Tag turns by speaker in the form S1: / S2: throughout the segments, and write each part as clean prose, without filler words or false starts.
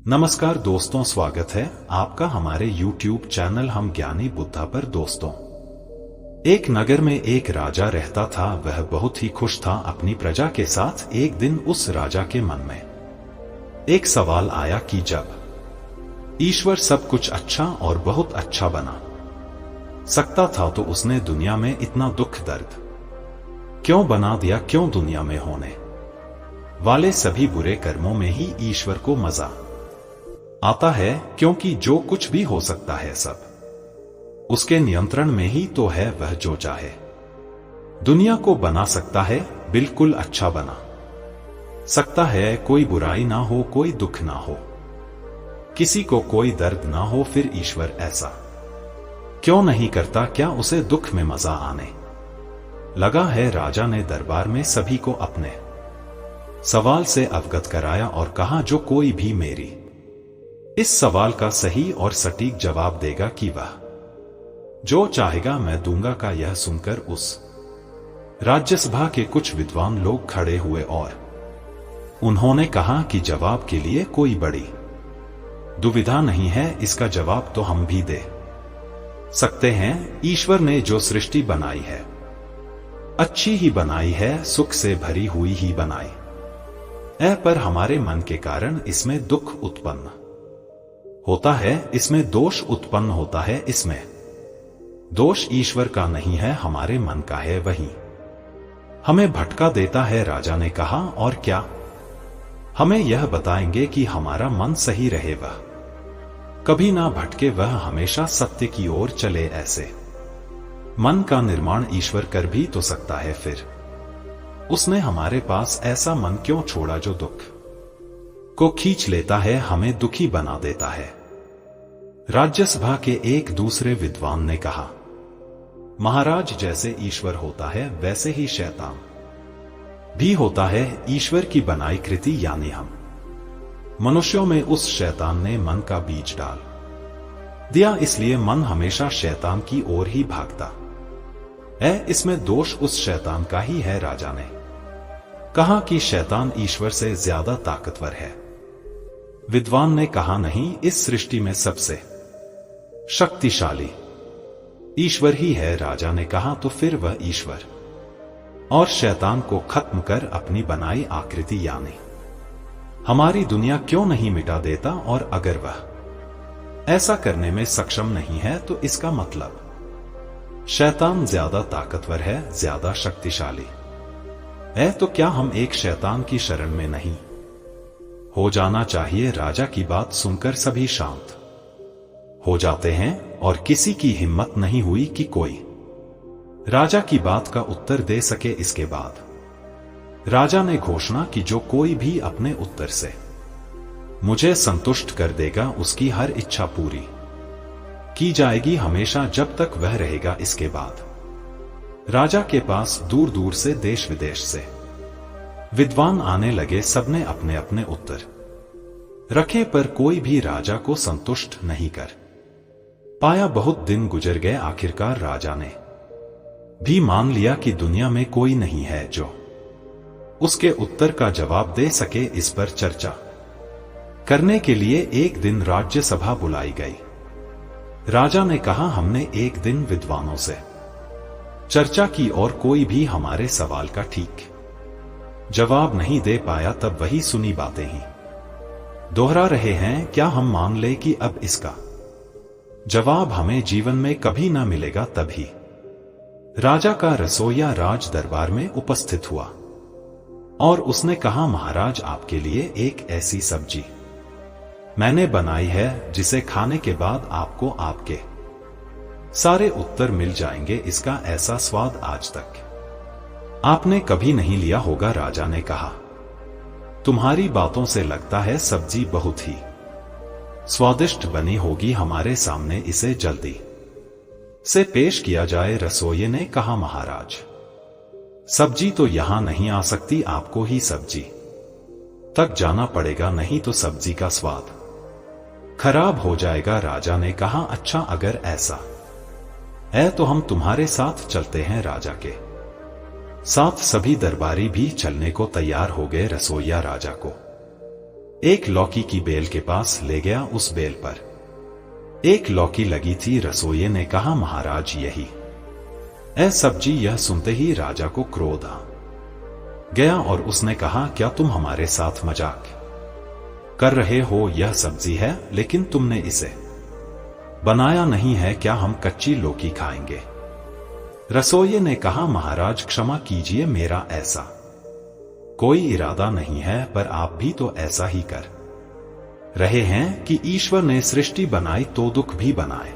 S1: नमस्कार दोस्तों, स्वागत है आपका हमारे YouTube चैनल हम ज्ञानी बुद्धा पर। दोस्तों, एक नगर में एक राजा रहता था। वह बहुत ही खुश था अपनी प्रजा के साथ। एक दिन उस राजा के मन में एक सवाल आया कि जब ईश्वर सब कुछ अच्छा और बहुत अच्छा बना सकता था तो उसने दुनिया में इतना दुख दर्द क्यों बना दिया? क्यों दुनिया में होने वाले सभी बुरे कर्मों में ही ईश्वर को मजा आता है? क्योंकि जो कुछ भी हो सकता है सब उसके नियंत्रण में ही तो है। वह जो चाहे दुनिया को बना सकता है, बिल्कुल अच्छा बना सकता है। कोई बुराई ना हो, कोई दुख ना हो, किसी को कोई दर्द ना हो। फिर ईश्वर ऐसा क्यों नहीं करता? क्या उसे दुख में मजा आने लगा है? राजा ने दरबार में सभी को अपने सवाल से अवगत कराया और कहा, जो कोई भी मेरी इस सवाल का सही और सटीक जवाब देगा कि वह जो चाहेगा मैं दूंगा का। यह सुनकर उस राज्यसभा के कुछ विद्वान लोग खड़े हुए और उन्होंने कहा कि जवाब के लिए कोई बड़ी दुविधा नहीं है, इसका जवाब तो हम भी दे सकते हैं। ईश्वर ने जो सृष्टि बनाई है अच्छी ही बनाई है, सुख से भरी हुई ही बनाई है, पर हमारे मन के कारण इसमें दुख उत्पन्न होता है, इसमें दोष उत्पन्न होता है। इसमें दोष ईश्वर का नहीं है, हमारे मन का है। वही हमें भटका देता है। राजा ने कहा, और क्या हमें यह बताएंगे कि हमारा मन सही रहे, वह कभी ना भटके, वह हमेशा सत्य की ओर चले? ऐसे मन का निर्माण ईश्वर कर भी तो सकता है। फिर उसने हमारे पास ऐसा मन क्यों छोड़ा जो दुख को खींच लेता है, हमें दुखी बना देता है? राज्यसभा के एक दूसरे विद्वान ने कहा, महाराज, जैसे ईश्वर होता है वैसे ही शैतान भी होता है। ईश्वर की बनाई कृति यानी हम मनुष्यों में उस शैतान ने मन का बीज डाल दिया, इसलिए मन हमेशा शैतान की ओर ही भागता है। इसमें दोष उस शैतान का ही है। राजा ने कहा कि शैतान ईश्वर से ज्यादा ताकतवर है। विद्वान ने कहा, नहीं, इस सृष्टि में सबसे शक्तिशाली ईश्वर ही है। राजा ने कहा, तो फिर वह ईश्वर और शैतान को खत्म कर अपनी बनाई आकृति यानी हमारी दुनिया क्यों नहीं मिटा देता? और अगर वह ऐसा करने में सक्षम नहीं है तो इसका मतलब शैतान ज्यादा ताकतवर है, ज्यादा शक्तिशाली है। तो क्या हम एक शैतान की शरण में नहीं हो जाना चाहिए? राजा की बात सुनकर सभी शांत हो जाते हैं और किसी की हिम्मत नहीं हुई कि कोई राजा की बात का उत्तर दे सके। इसके बाद राजा ने घोषणा की, जो कोई भी अपने उत्तर से मुझे संतुष्ट कर देगा उसकी हर इच्छा पूरी की जाएगी, हमेशा जब तक वह रहेगा। इसके बाद राजा के पास दूर दूर से, देश विदेश से विद्वान आने लगे। सबने अपने अपने उत्तर रखे, पर कोई भी राजा को संतुष्ट नहीं कर पाया। बहुत दिन गुजर गए, आखिरकार राजा ने भी मान लिया कि दुनिया में कोई नहीं है जो उसके उत्तर का जवाब दे सके। इस पर चर्चा करने के लिए एक दिन राज्यसभा बुलाई गई। राजा ने कहा, हमने एक दिन विद्वानों से चर्चा की और कोई भी हमारे सवाल का ठीक जवाब नहीं दे पाया। तब वही सुनी बातें ही दोहरा रहे हैं। क्या हम मान ले कि अब इसका जवाब हमें जीवन में कभी ना मिलेगा? तभी राजा का रसोइया राज दरबार में उपस्थित हुआ और उसने कहा, महाराज, आपके लिए एक ऐसी सब्जी मैंने बनाई है जिसे खाने के बाद आपको आपके सारे उत्तर मिल जाएंगे। इसका ऐसा स्वाद आज तक आपने कभी नहीं लिया होगा। राजा ने कहा, तुम्हारी बातों से लगता है सब्जी बहुत ही स्वादिष्ट बनी होगी, हमारे सामने इसे जल्दी से पेश किया जाए। रसोइये ने कहा, महाराज, सब्जी तो यहां नहीं आ सकती, आपको ही सब्जी तक जाना पड़ेगा, नहीं तो सब्जी का स्वाद खराब हो जाएगा। राजा ने कहा, अच्छा, अगर ऐसा है तो हम तुम्हारे साथ चलते हैं। राजा के साथ सभी दरबारी भी चलने को तैयार हो गए। रसोइया राजा को एक लौकी की बेल के पास ले गया। उस बेल पर एक लौकी लगी थी। रसोइये ने कहा, महाराज यही है सब्जी। यह सुनते ही राजा को क्रोध आ गया और उसने कहा, क्या तुम हमारे साथ मजाक कर रहे हो? यह सब्जी है, लेकिन तुमने इसे बनाया नहीं है। क्या हम कच्ची लौकी खाएंगे? रसोइये ने कहा, महाराज क्षमा कीजिए, मेरा ऐसा कोई इरादा नहीं है, पर आप भी तो ऐसा ही कर रहे हैं कि ईश्वर ने सृष्टि बनाई तो दुख भी बनाए।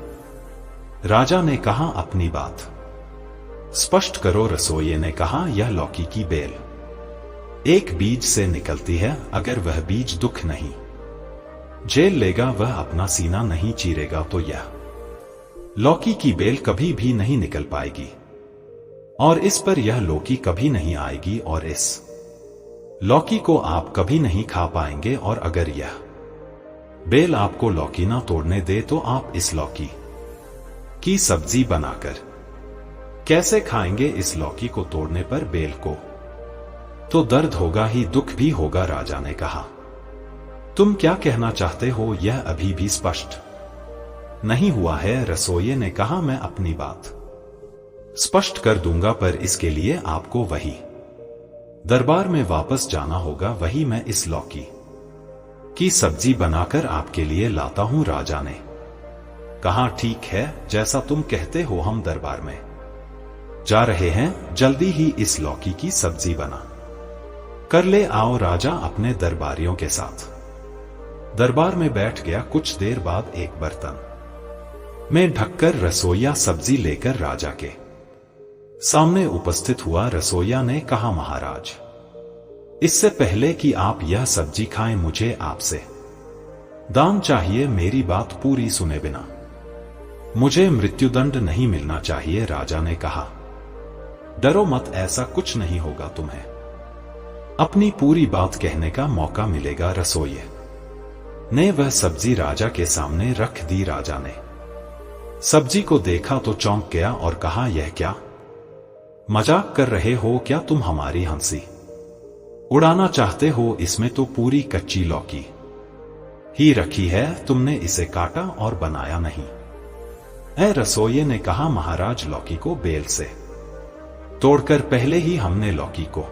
S1: राजा ने कहा, अपनी बात स्पष्ट करो। रसोइये ने कहा, यह लौकी की बेल एक बीज से निकलती है। अगर वह बीज दुख नहीं झेल लेगा, वह अपना सीना नहीं चीरेगा, तो यह लौकी की बेल कभी भी नहीं निकल पाएगी और इस पर यह लौकी कभी नहीं आएगी और इस लौकी को आप कभी नहीं खा पाएंगे। और अगर यह बेल आपको लौकी ना तोड़ने दे, तो आप इस लौकी की सब्जी बनाकर कैसे खाएंगे? इस लौकी को तोड़ने पर बेल को तो दर्द होगा ही, दुख भी होगा। राजा ने कहा, तुम क्या कहना चाहते हो? यह अभी भी स्पष्ट नहीं हुआ है। रसोइये ने कहा, मैं अपनी बात स्पष्ट कर दूंगा, पर इसके लिए आपको वही दरबार में वापस जाना होगा। वही मैं इस लौकी की सब्जी बनाकर आपके लिए लाता हूं। राजा ने कहा, ठीक है, जैसा तुम कहते हो। हम दरबार में जा रहे हैं, जल्दी ही इस लौकी की सब्जी बना कर ले आओ। राजा अपने दरबारियों के साथ दरबार में बैठ गया। कुछ देर बाद एक बर्तन में ढककर रसोइया सब्जी लेकर राजा के सामने उपस्थित हुआ। रसोइया ने कहा, महाराज, इससे पहले कि आप यह सब्जी खाएं, मुझे आपसे दान चाहिए। मेरी बात पूरी सुने बिना मुझे मृत्युदंड नहीं मिलना चाहिए। राजा ने कहा, डरो मत, ऐसा कुछ नहीं होगा, तुम्हें अपनी पूरी बात कहने का मौका मिलेगा। रसोइये ने वह सब्जी राजा के सामने रख दी। राजा ने सब्जी को देखा तो चौंक गया और कहा, यह क्या मजाक कर रहे हो? क्या तुम हमारी हंसी उड़ाना चाहते हो? इसमें तो पूरी कच्ची लौकी ही रखी है, तुमने इसे काटा और बनाया नहीं। रसोइये ने कहा, महाराज, लौकी को बेल से तोड़कर पहले ही हमने लौकी को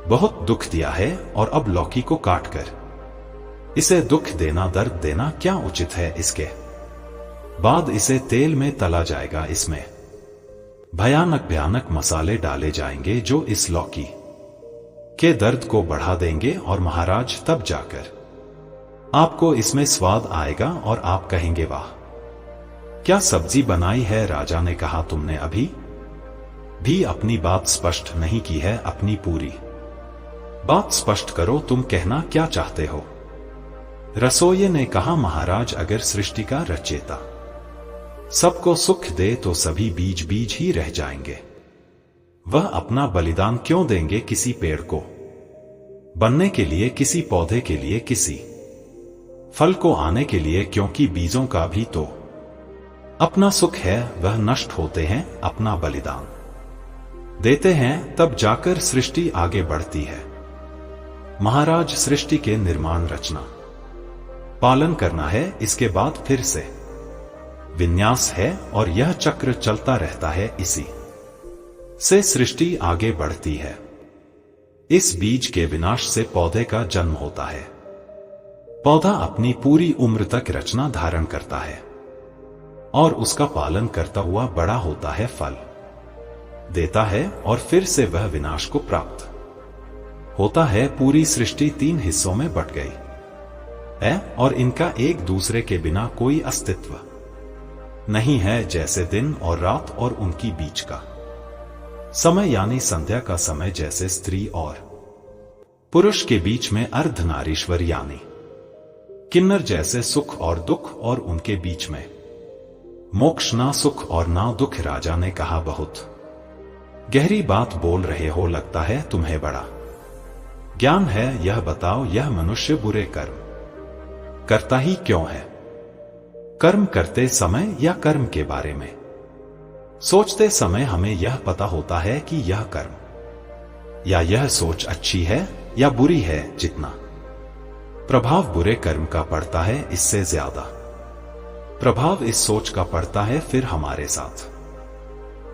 S1: बहुत दुख दिया है और अब लौकी को काटकर इसे दुख देना, दर्द देना क्या उचित है? इसके बाद इसे तेल में तला जाएगा। इसमें भयानक भयानक मसाले डाले जाएंगे जो इस लौकी के दर्द को बढ़ा देंगे और महाराज, तब जाकर आपको इसमें स्वाद आएगा और आप कहेंगे, वाह क्या सब्जी बनाई है। राजा ने कहा, तुमने अभी भी अपनी बात स्पष्ट नहीं की है। अपनी पूरी बात स्पष्ट करो, तुम कहना क्या चाहते हो? रसोइये ने कहा, महाराज, अगर सृष्टि का रचयिता सबको सुख दे तो सभी बीज बीज ही रह जाएंगे। वह अपना बलिदान क्यों देंगे किसी पेड़ को बनने के लिए, किसी पौधे के लिए, किसी फल को आने के लिए? क्योंकि बीजों का भी तो अपना सुख है, वह नष्ट होते हैं, अपना बलिदान देते हैं, तब जाकर सृष्टि आगे बढ़ती है। महाराज, सृष्टि के निर्माण, रचना, पालन करना है, इसके बाद फिर से विन्यास है और यह चक्र चलता रहता है। इसी से सृष्टि आगे बढ़ती है। इस बीज के विनाश से पौधे का जन्म होता है। पौधा अपनी पूरी उम्र तक रचना धारण करता है और उसका पालन करता हुआ बड़ा होता है, फल देता है और फिर से वह विनाश को प्राप्त होता है। पूरी सृष्टि 3 हिस्सों में बट गई है और इनका एक दूसरे के बिना कोई अस्तित्व नहीं है। जैसे दिन और रात और उनकी बीच का समय यानी संध्या का समय, जैसे स्त्री और पुरुष के बीच में अर्धनारीश्वर यानी किन्नर, जैसे सुख और दुख और उनके बीच में मोक्ष, ना सुख और ना दुख। राजा ने कहा, बहुत गहरी बात बोल रहे हो, लगता है तुम्हें बड़ा ज्ञान है। यह बताओ, यह मनुष्य बुरे कर्म करता ही क्यों है? कर्म करते समय या कर्म के बारे में सोचते समय हमें यह पता होता है कि यह कर्म या यह सोच अच्छी है या बुरी है। जितना प्रभाव बुरे कर्म का पड़ता है, इससे ज्यादा प्रभाव इस सोच का पड़ता है, फिर हमारे साथ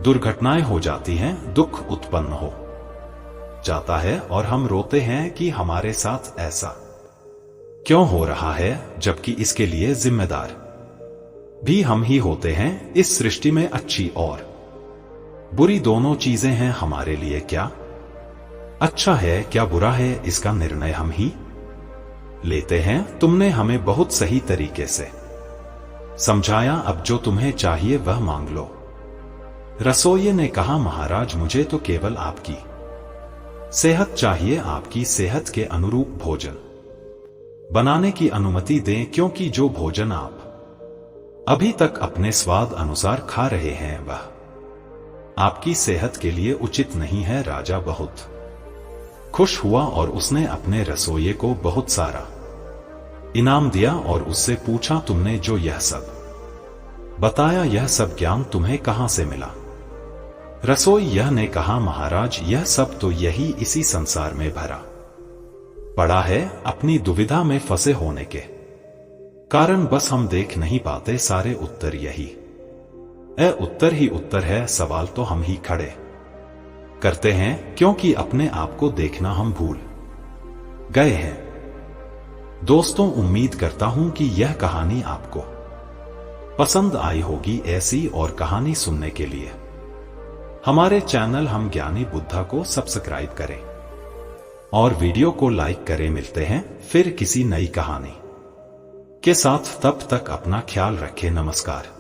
S1: दुर्घटनाएं हो जाती हैं, दुख उत्पन्न हो जाता है और हम रोते हैं कि हमारे साथ ऐसा क्यों हो रहा है, जबकि इसके लिए जिम्मेदार भी हम ही होते हैं। इस सृष्टि में अच्छी और बुरी दोनों चीजें हैं, हमारे लिए क्या अच्छा है क्या बुरा है, इसका निर्णय हम ही लेते हैं। तुमने हमें बहुत सही तरीके से समझाया, अब जो तुम्हें चाहिए वह मांग लो। रसोइये ने कहा, महाराज मुझे तो केवल आपकी सेहत चाहिए, आपकी सेहत के अनुरूप भोजन बनाने की अनुमति दें, क्योंकि जो भोजन आप अभी तक अपने स्वाद अनुसार खा रहे हैं वह आपकी सेहत के लिए उचित नहीं है। राजा बहुत खुश हुआ और उसने अपने रसोइये को बहुत सारा इनाम दिया और उससे पूछा, तुमने जो यह सब बताया, यह सब ज्ञान तुम्हें कहां से मिला? रसोइया ने कहा, महाराज यह सब तो यही इसी संसार में भरा पड़ा है, अपनी दुविधा में फंसे होने के कारण बस हम देख नहीं पाते। सारे उत्तर यही उत्तर ही उत्तर है, सवाल तो हम ही खड़े करते हैं, क्योंकि अपने आप को देखना हम भूल गए हैं। दोस्तों, उम्मीद करता हूं कि यह कहानी आपको पसंद आई होगी। ऐसी और कहानी सुनने के लिए हमारे चैनल हम ज्ञानी बुद्धा को सब्सक्राइब करें और वीडियो को लाइक करें। मिलते हैं फिर किसी नई कहानी के साथ, तब तक अपना ख्याल रखें। नमस्कार।